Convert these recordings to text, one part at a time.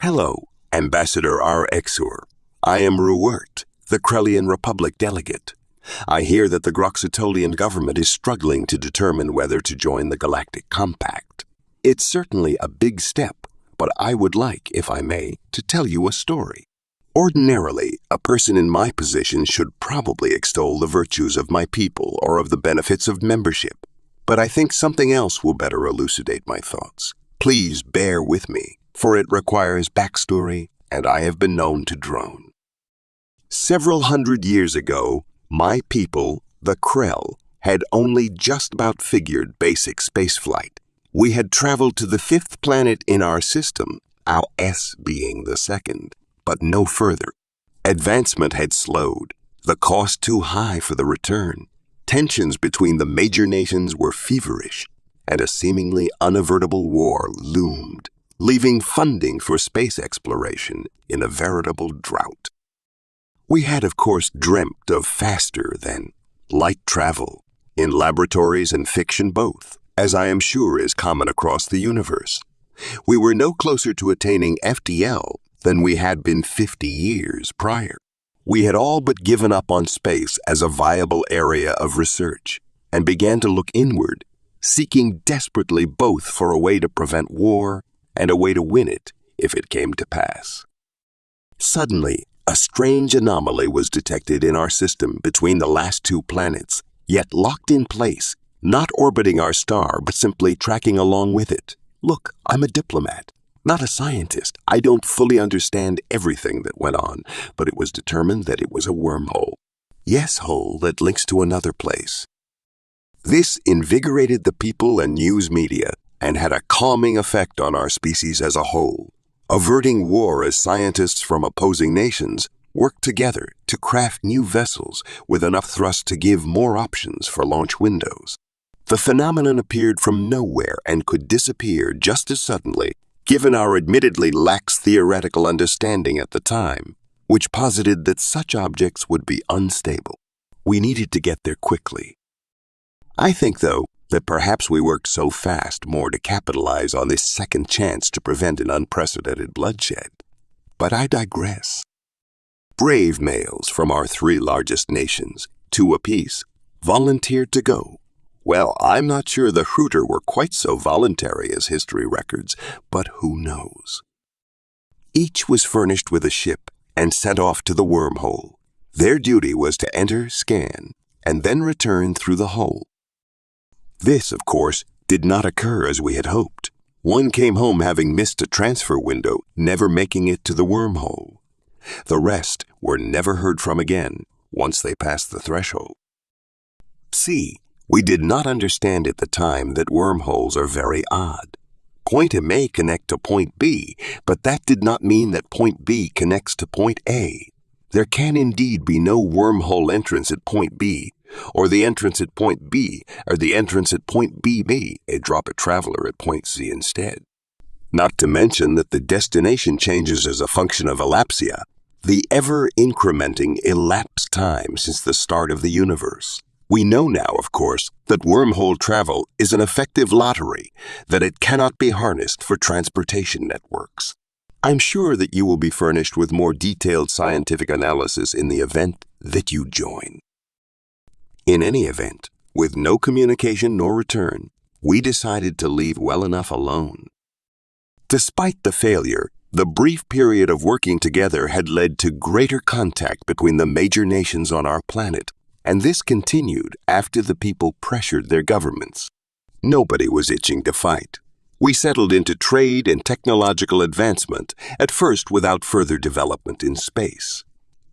Hello, Ambassador R. Exur. I am Ruwert, the Krellian Republic delegate. I hear that the Groxitolian government is struggling to determine whether to join the Galactic Compact. It's certainly a big step, but I would like, if I may, to tell you a story. Ordinarily, a person in my position should probably extol the virtues of my people or of the benefits of membership, but I think something else will better elucidate my thoughts. Please bear with me, for it requires backstory, and I have been known to drone. Several hundred years ago, my people, the Krell, had only just about figured basic spaceflight. We had traveled to the fifth planet in our system, our S being the second, but no further. Advancement had slowed, the cost too high for the return. Tensions between the major nations were feverish, and a seemingly unavertible war loomed, leaving funding for space exploration in a veritable drought. We had, of course, dreamt of faster than light travel, in laboratories and fiction both, as I am sure is common across the universe. We were no closer to attaining FTL than we had been 50 years prior. We had all but given up on space as a viable area of research and began to look inward, seeking desperately both for a way to prevent war and a way to win it if it came to pass. Suddenly, a strange anomaly was detected in our system between the last two planets, yet locked in place, not orbiting our star but simply tracking along with it. Look, I'm a diplomat, not a scientist. I don't fully understand everything that went on, but it was determined that it was a wormhole. Yes, hole that links to another place. This invigorated the people and news media and had a calming effect on our species as a whole, averting war as scientists from opposing nations worked together to craft new vessels with enough thrust to give more options for launch windows. The phenomenon appeared from nowhere and could disappear just as suddenly, given our admittedly lax theoretical understanding at the time, which posited that such objects would be unstable. We needed to get there quickly. I think, though, that perhaps we worked so fast more to capitalize on this second chance to prevent an unprecedented bloodshed. But I digress. Brave males from our three largest nations, 2 apiece, volunteered to go. Well, I'm not sure the Hooter were quite so voluntary as history records, but who knows? Each was furnished with a ship and sent off to the wormhole. Their duty was to enter, scan, and then return through the hole. This, of course, did not occur as we had hoped. One came home having missed a transfer window, never making it to the wormhole. The rest were never heard from again once they passed the threshold. See, we did not understand at the time that wormholes are very odd. Point A may connect to point B, but that did not mean that point B connects to point A. There can indeed be no wormhole entrance at point B, or the entrance at point B, or the entrance at point BB, and drop a traveler at point C instead. Not to mention that the destination changes as a function of elapsia, the ever-incrementing elapsed time since the start of the universe. We know now, of course, that wormhole travel is an effective lottery, that it cannot be harnessed for transportation networks. I'm sure that you will be furnished with more detailed scientific analysis in the event that you join. In any event, with no communication nor return, we decided to leave well enough alone. Despite the failure, the brief period of working together had led to greater contact between the major nations on our planet, and this continued after the people pressured their governments. Nobody was itching to fight. We settled into trade and technological advancement, at first without further development in space.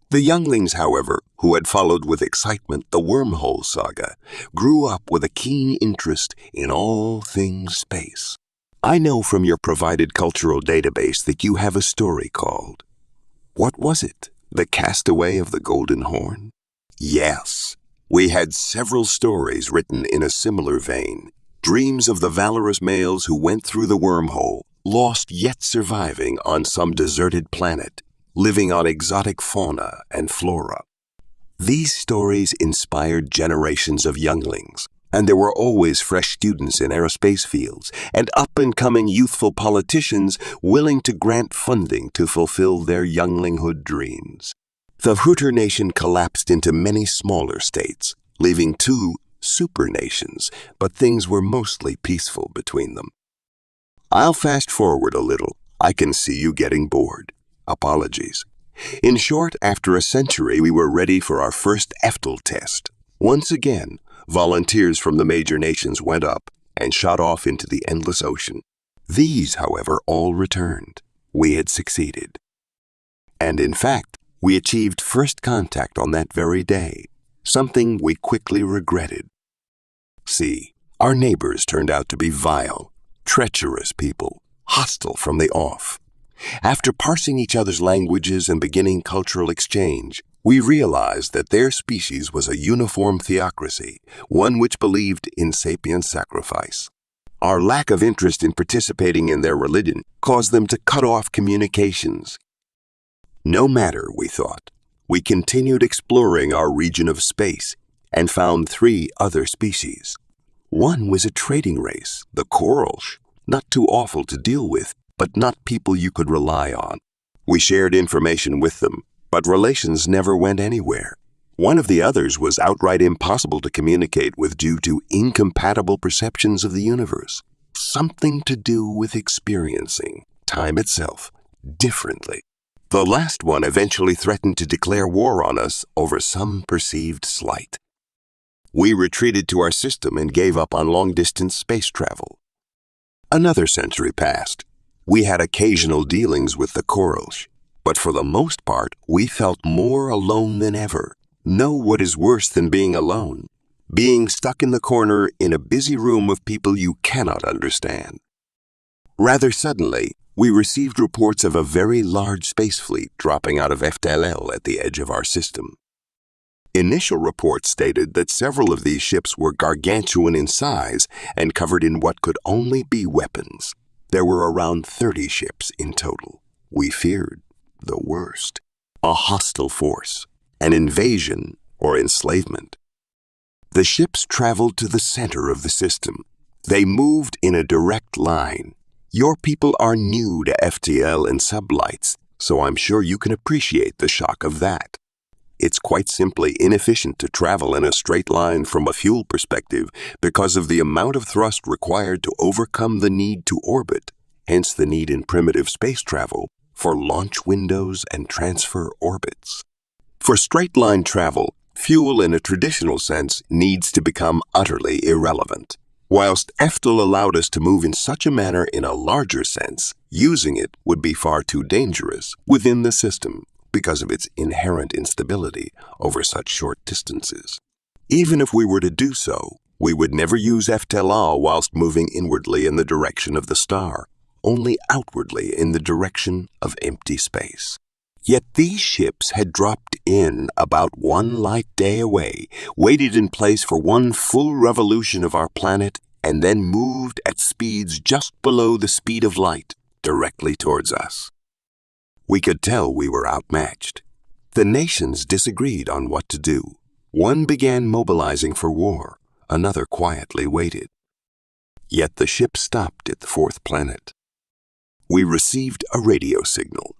The younglings, however, who had followed with excitement the wormhole saga, grew up with a keen interest in all things space. I know from your provided cultural database that you have a story called, what was it? The Castaway of the Golden Horn? Yes, we had several stories written in a similar vein, dreams of the valorous males who went through the wormhole, lost yet surviving on some deserted planet, living on exotic fauna and flora. These stories inspired generations of younglings, And there were always fresh students in aerospace fields and up-and-coming youthful politicians willing to grant funding to fulfill their younglinghood dreams. The Hooter Nation collapsed into many smaller states, leaving 2 super nations, but things were mostly peaceful between them. I'll fast forward a little. I can see you getting bored. Apologies. In short, after a century, we were ready for our first EFTL test. Once again, volunteers from the major nations went up and shot off into the endless ocean. These, however, all returned. We had succeeded. And in fact, we achieved first contact on that very day, something we quickly regretted. See, our neighbors turned out to be vile, treacherous people, hostile from the off. After parsing each other's languages and beginning cultural exchange, we realized that their species was a uniform theocracy, one which believed in sapient sacrifice. Our lack of interest in participating in their religion caused them to cut off communications. No matter, we thought. We continued exploring our region of space and found 3 other species. One was a trading race, the Corals, not too awful to deal with, but not people you could rely on. We shared information with them, but relations never went anywhere. One of the others was outright impossible to communicate with due to incompatible perceptions of the universe. Something to do with experiencing time itself differently. The last one eventually threatened to declare war on us over some perceived slight. We retreated to our system and gave up on long-distance space travel. Another century passed. We had occasional dealings with the Corals, but for the most part, we felt more alone than ever. Know what is worse than being alone? Being stuck in the corner in a busy room of people you cannot understand. Rather suddenly, we received reports of a very large space fleet dropping out of FTL at the edge of our system. Initial reports stated that several of these ships were gargantuan in size and covered in what could only be weapons. There were around 30 ships in total. We feared the worst. A hostile force, an invasion or enslavement. The ships traveled to the center of the system. They moved in a direct line. Your people are new to FTL and sublights, so I'm sure you can appreciate the shock of that. It's quite simply inefficient to travel in a straight line from a fuel perspective because of the amount of thrust required to overcome the need to orbit, hence the need in primitive space travel for launch windows and transfer orbits. For straight-line travel, fuel in a traditional sense needs to become utterly irrelevant. Whilst EFTL allowed us to move in such a manner in a larger sense, using it would be far too dangerous within the system because of its inherent instability over such short distances. Even if we were to do so, we would never use FTL whilst moving inwardly in the direction of the star, only outwardly in the direction of empty space. Yet these ships had dropped in about 1 light day away, waited in place for 1 full revolution of our planet, and then moved at speeds just below the speed of light, directly towards us. We could tell we were outmatched. The nations disagreed on what to do. One began mobilizing for war, another quietly waited. Yet the ship stopped at the 4th planet. We received a radio signal.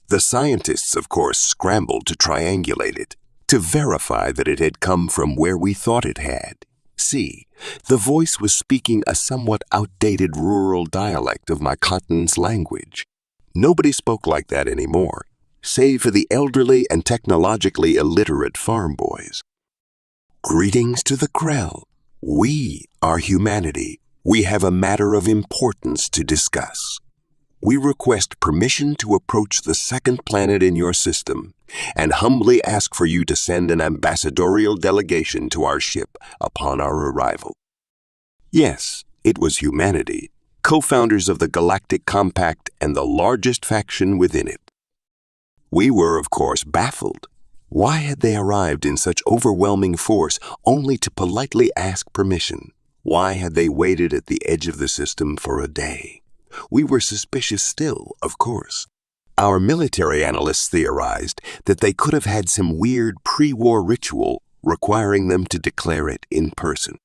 The scientists, of course, scrambled to triangulate it, to verify that it had come from where we thought it had. See, the voice was speaking a somewhat outdated rural dialect of my Cotton's language. Nobody spoke like that anymore, save for the elderly and technologically illiterate farm boys. Greetings to the Krell. We are humanity. We have a matter of importance to discuss. We request permission to approach the 2nd planet in your system and humbly ask for you to send an ambassadorial delegation to our ship upon our arrival. Yes, it was humanity, co-founders of the Galactic Compact and the largest faction within it. We were, of course, baffled. Why had they arrived in such overwhelming force only to politely ask permission? Why had they waited at the edge of the system for a day? We were suspicious still, of course. Our military analysts theorized that they could have had some weird pre-war ritual requiring them to declare it in person.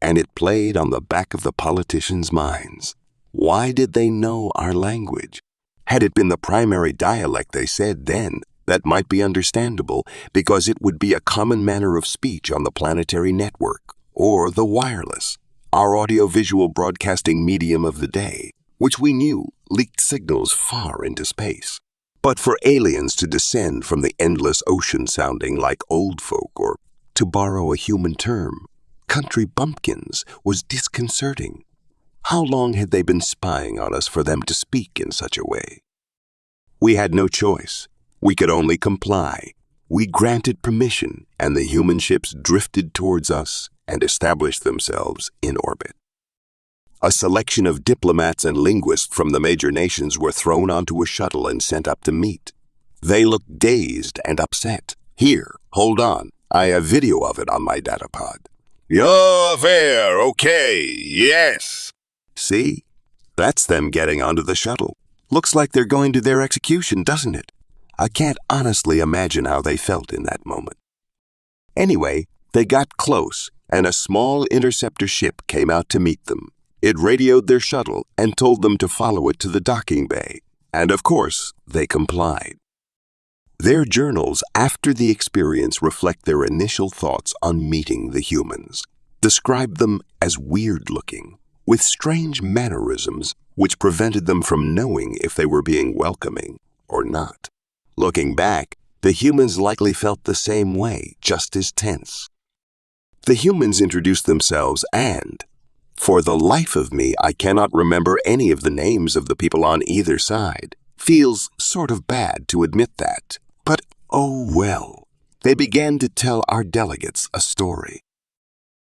and it played on the back of the politicians' minds. Why did they know our language? Had it been the primary dialect they said then, that might be understandable because it would be a common manner of speech on the planetary network, or the wireless, our audiovisual broadcasting medium of the day, which we knew leaked signals far into space. But for aliens to descend from the endless ocean sounding like old folk, or, to borrow a human term, country bumpkins, was disconcerting. How long had they been spying on us for them to speak in such a way? We had no choice. We could only comply. We granted permission, and the human ships drifted towards us and established themselves in orbit. A selection of diplomats and linguists from the major nations were thrown onto a shuttle and sent up to meet. They looked dazed and upset. Here, hold on. I have video of it on my datapod. You're there, okay, yes. See? That's them getting onto the shuttle. Looks like they're going to their execution, doesn't it? I can't honestly imagine how they felt in that moment. Anyway, they got close, and a small interceptor ship came out to meet them. It radioed their shuttle and told them to follow it to the docking bay, and of course, they complied. Their journals after the experience reflect their initial thoughts on meeting the humans, describe them as weird-looking, with strange mannerisms which prevented them from knowing if they were being welcoming or not. Looking back, the humans likely felt the same way, just as tense. The humans introduced themselves and, for the life of me, I cannot remember any of the names of the people on either side. Feels sort of bad to admit that. But oh well. They began to tell our delegates a story.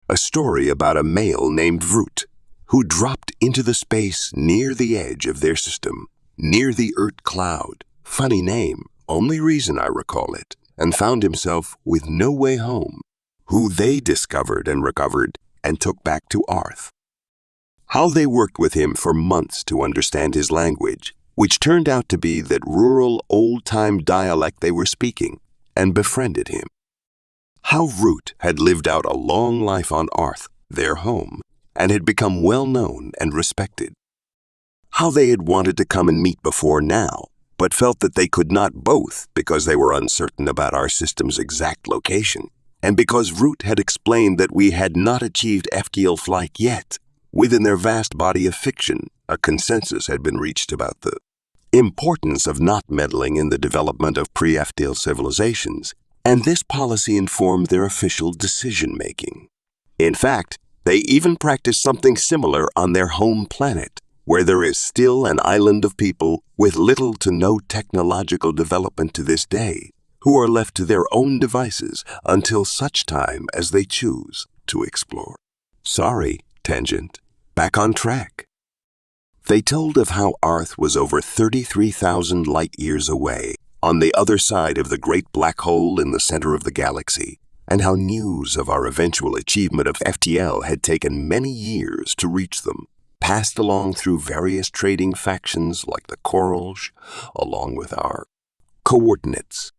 A story about a male named Root, who dropped into the space near the edge of their system, near the Earth cloud. Funny name, only reason I recall it, and found himself with no way home, who they discovered and recovered and took back to Earth. How they worked with him for months to understand his language, which turned out to be that rural, old-time dialect they were speaking, and befriended him. How Root had lived out a long life on Earth, their home, and had become well-known and respected. How they had wanted to come and meet before now, but felt that they could not both because they were uncertain about our system's exact location, and because Root had explained that we had not achieved FTL flight yet. Within their vast body of fiction, a consensus had been reached about the importance of not meddling in the development of pre-FTL civilizations, and this policy informed their official decision-making. In fact, they even practiced something similar on their home planet, where there is still an island of people with little to no technological development to this day, who are left to their own devices until such time as they choose to explore. Sorry, tangent. Back on track. They told of how Earth was over 33,000 light-years away, on the other side of the great black hole in the center of the galaxy, and how news of our eventual achievement of FTL had taken many years to reach them, passed along through various trading factions like the Corals, along with our coordinates.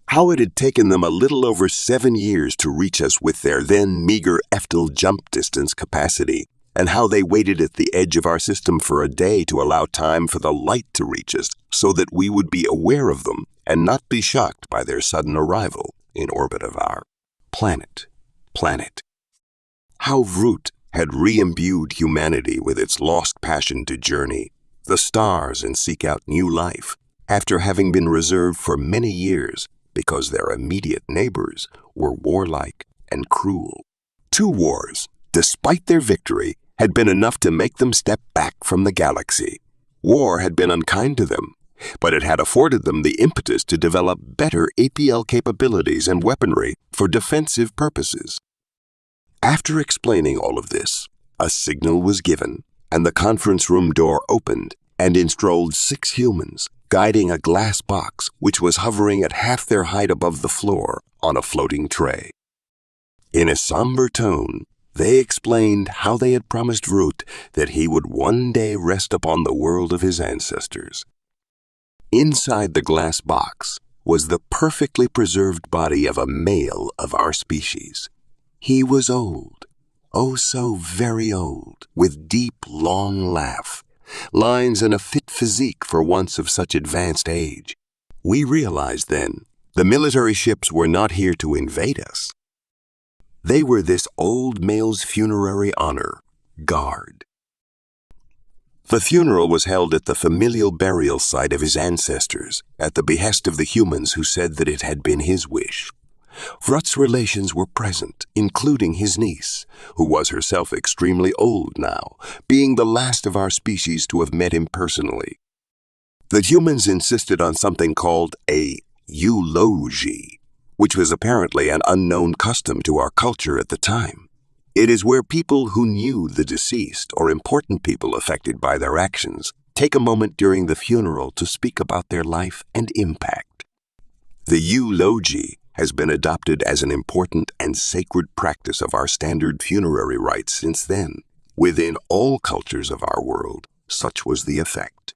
How it had taken them a little over 7 years to reach us with their then meager FTL jump distance capacity, and how they waited at the edge of our system for a day to allow time for the light to reach us so that we would be aware of them and not be shocked by their sudden arrival in orbit of our planet. How Root had re-imbued humanity with its lost passion to journey the stars and seek out new life after having been reserved for many years because their immediate neighbors were warlike and cruel. 2 wars, despite their victory, had been enough to make them step back from the galaxy. War had been unkind to them, but it had afforded them the impetus to develop better APL capabilities and weaponry for defensive purposes. After explaining all of this, a signal was given, and the conference room door opened, and in strolled 6 humans, guiding a glass box which was hovering at half their height above the floor on a floating tray. In a somber tone, they explained how they had promised Root that he would one day rest upon the world of his ancestors. Inside the glass box was the perfectly preserved body of a male of our species. He was old, oh so very old, with deep, long laugh, lines and a fit physique for once of such advanced age. We realized then, the military ships were not here to invade us. They were this old male's funerary honor, guard. The funeral was held at the familial burial site of his ancestors, at the behest of the humans who said that it had been his wish. Vrut's relations were present, including his niece, who was herself extremely old now, being the last of our species to have met him personally. The humans insisted on something called a eulogy, which was apparently an unknown custom to our culture at the time. It is where people who knew the deceased or important people affected by their actions take a moment during the funeral to speak about their life and impact. The eulogy has been adopted as an important and sacred practice of our standard funerary rites since then. Within all cultures of our world, such was the effect.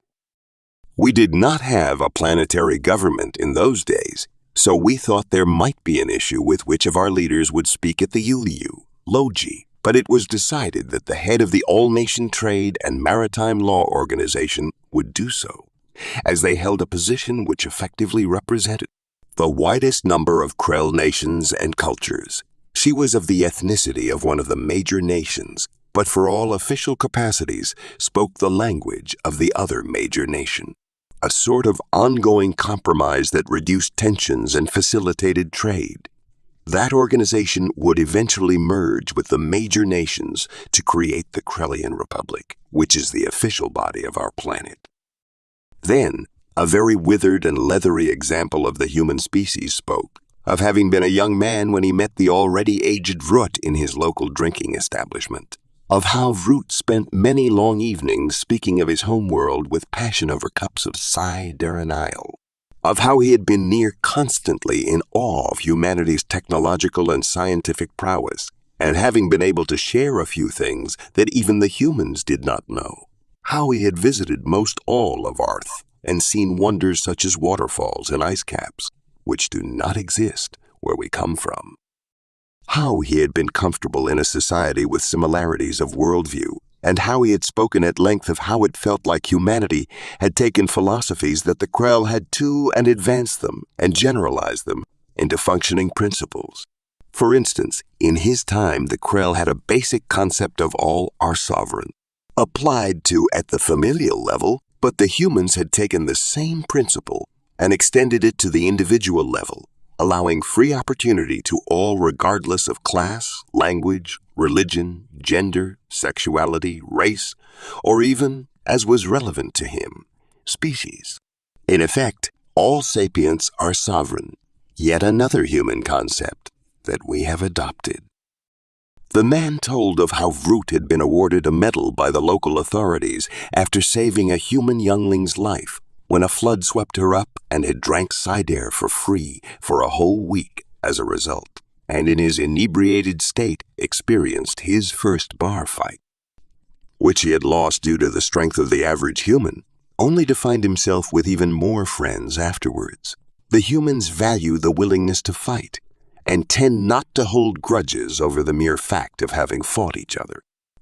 We did not have a planetary government in those days, so we thought there might be an issue with which of our leaders would speak at the eulogy, but it was decided that the head of the All-Nation Trade and Maritime Law Organization would do so, as they held a position which effectively represented the widest number of Krell nations and cultures. She was of the ethnicity of one of the major nations, but for all official capacities spoke the language of the other major nation. A sort of ongoing compromise that reduced tensions and facilitated trade. That organization would eventually merge with the major nations to create the Krellian Republic, which is the official body of our planet. Then, a very withered and leathery example of the human species spoke, of having been a young man when he met the already aged Vrut in his local drinking establishment. Of how Vrut spent many long evenings speaking of his homeworld with passion over cups of siderenyl. Of how he had been near constantly in awe of humanity's technological and scientific prowess, and having been able to share a few things that even the humans did not know. How he had visited most all of Arth and seen wonders such as waterfalls and ice caps, which do not exist where we come from. How he had been comfortable in a society with similarities of worldview, and how he had spoken at length of how it felt like humanity had taken philosophies that the Krell had too and advanced them and generalized them into functioning principles. For instance, in his time the Krell had a basic concept of all are sovereign, applied to at the familial level, but the humans had taken the same principle and extended it to the individual level, allowing free opportunity to all regardless of class, language, religion, gender, sexuality, race, or even, as was relevant to him, species. In effect, all sapients are sovereign, yet another human concept that we have adopted. The man told of how Vrut had been awarded a medal by the local authorities after saving a human youngling's life when a flood swept her up and had drank cider for free for a whole week as a result, and in his inebriated state experienced his first bar fight, which he had lost due to the strength of the average human, only to find himself with even more friends afterwards. The humans value the willingness to fight, and tend not to hold grudges over the mere fact of having fought each other.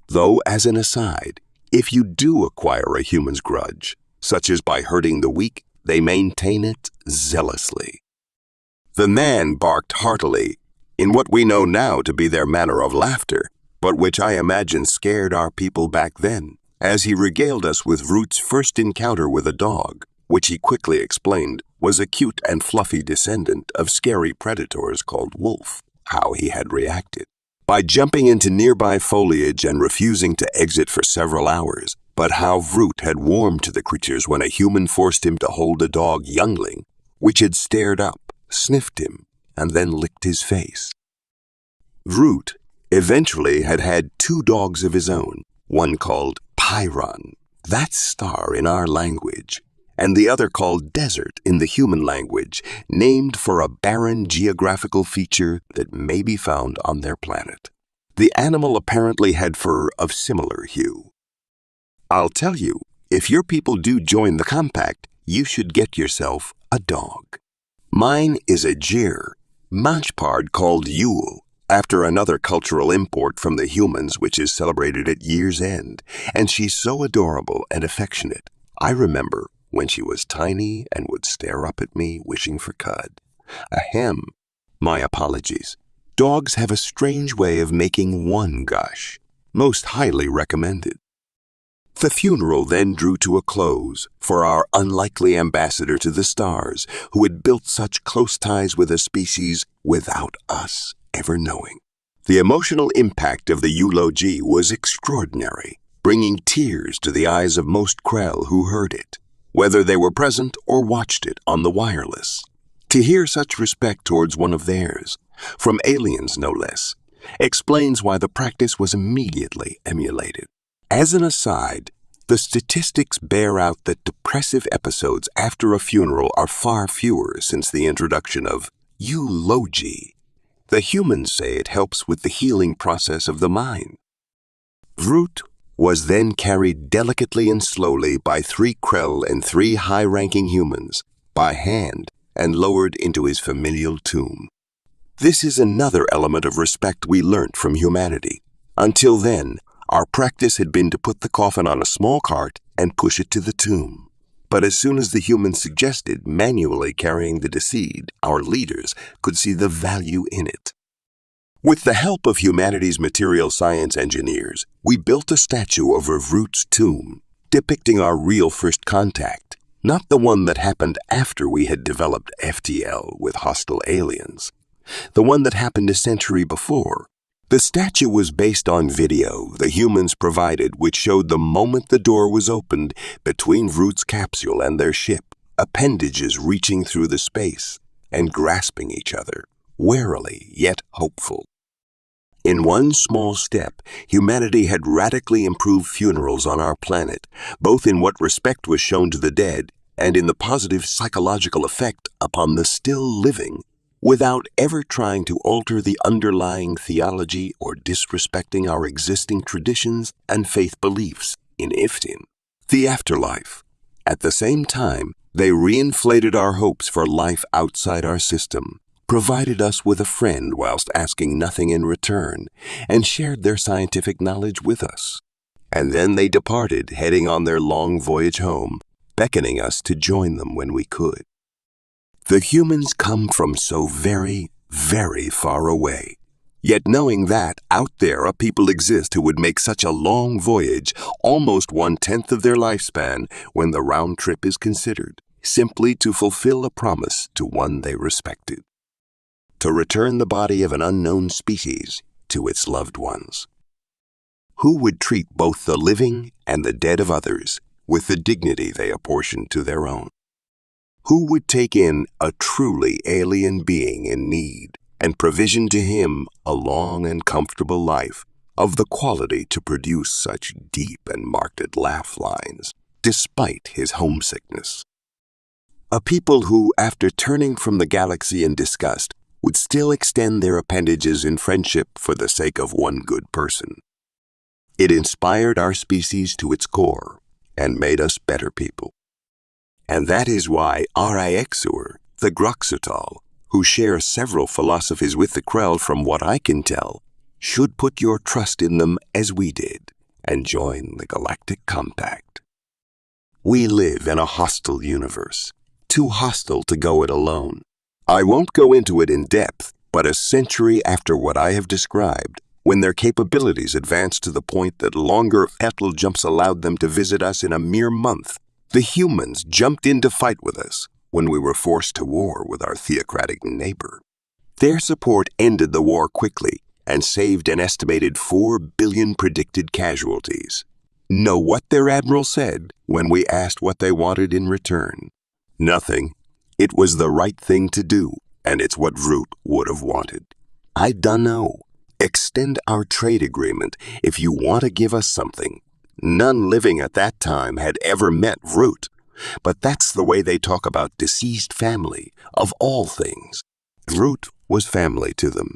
Though, as an aside, if you do acquire a human's grudge, such as by hurting the weak, they maintain it zealously. The man barked heartily, in what we know now to be their manner of laughter, but which I imagine scared our people back then, as he regaled us with Vrut's first encounter with a dog, which he quickly explained was a cute and fluffy descendant of scary predators called wolf. How he had reacted. By jumping into nearby foliage and refusing to exit for several hours, but how Vrut had warmed to the creatures when a human forced him to hold a dog youngling, which had stared up, sniffed him, and then licked his face. Vrut eventually had had 2 dogs of his own, one called Pyron, that's star in our language, and the other called Desert in the human language, named for a barren geographical feature that may be found on their planet. The animal apparently had fur of similar hue. I'll tell you, if your people do join the compact, you should get yourself a dog. Mine is a Gyr, Manchpard called Yule, after another cultural import from the humans which is celebrated at year's end, and she's so adorable and affectionate. I remember when she was tiny and would stare up at me wishing for cud. Ahem. My apologies. Dogs have a strange way of making one gush. Most highly recommended. The funeral then drew to a close for our unlikely ambassador to the stars, who had built such close ties with a species without us ever knowing. The emotional impact of the eulogy was extraordinary, bringing tears to the eyes of most Krell who heard it, whether they were present or watched it on the wireless. To hear such respect towards one of theirs, from aliens no less, explains why the practice was immediately emulated. As an aside, the statistics bear out that depressive episodes after a funeral are far fewer since the introduction of eulogy. The humans say it helps with the healing process of the mind. Vroot was then carried delicately and slowly by 3 Krell and 3 high-ranking humans, by hand, and lowered into his familial tomb. This is another element of respect we learnt from humanity. Until then, our practice had been to put the coffin on a small cart and push it to the tomb. But as soon as the humans suggested manually carrying the deceased, our leaders could see the value in it. With the help of humanity's material science engineers, we built a statue over Vroot's tomb, depicting our real first contact, not the one that happened after we had developed FTL with hostile aliens. The one that happened a century before. The statue was based on video the humans provided, which showed the moment the door was opened between Vroot's capsule and their ship, appendages reaching through the space and grasping each other, warily yet hopeful. In one small step, humanity had radically improved funerals on our planet, both in what respect was shown to the dead and in the positive psychological effect upon the still living, without ever trying to alter the underlying theology or disrespecting our existing traditions and faith beliefs in Iftin, the afterlife. At the same time, they reinflated our hopes for life outside our system, provided us with a friend whilst asking nothing in return, and shared their scientific knowledge with us. And then they departed, heading on their long voyage home, beckoning us to join them when we could. The humans come from so very, very far away. Yet knowing that out there a people exist who would make such a long voyage, almost 1/10 of their lifespan when the round trip is considered, simply to fulfill a promise to one they respected. To return the body of an unknown species to its loved ones. Who would treat both the living and the dead of others with the dignity they apportioned to their own? Who would take in a truly alien being in need and provision to him a long and comfortable life of the quality to produce such deep and marked laugh lines, despite his homesickness? A people who, after turning from the galaxy in disgust, would still extend their appendages in friendship for the sake of one good person. It inspired our species to its core and made us better people. And that is why Rixur, the Groxatal, who share several philosophies with the Krell from what I can tell, should put your trust in them as we did and join the Galactic Compact. We live in a hostile universe, too hostile to go it alone. I won't go into it in depth, but a century after what I have described, when their capabilities advanced to the point that longer petal jumps allowed them to visit us in a mere month, the humans jumped in to fight with us when we were forced to war with our theocratic neighbor. Their support ended the war quickly and saved an estimated 4 billion predicted casualties. Know what their admiral said when we asked what they wanted in return? Nothing. It was the right thing to do, and it's what Vroot would have wanted. I dunno. Extend our trade agreement if you want to give us something. None living at that time had ever met Vroot, but that's the way they talk about deceased family, of all things. Vroot was family to them.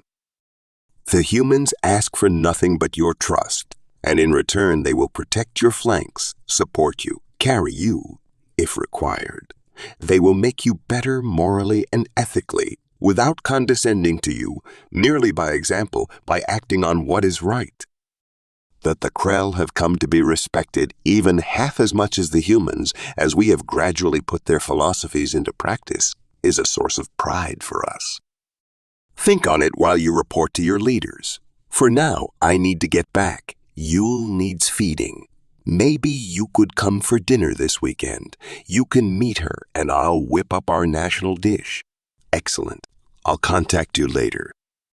The humans ask for nothing but your trust, and in return they will protect your flanks, support you, carry you, if required. They will make you better morally and ethically, without condescending to you, merely by example, by acting on what is right. That the Krell have come to be respected even half as much as the humans, as we have gradually put their philosophies into practice, is a source of pride for us. Think on it while you report to your leaders. For now, I need to get back. Yule needs feeding. Maybe you could come for dinner this weekend. You can meet her and I'll whip up our national dish. Excellent. I'll contact you later.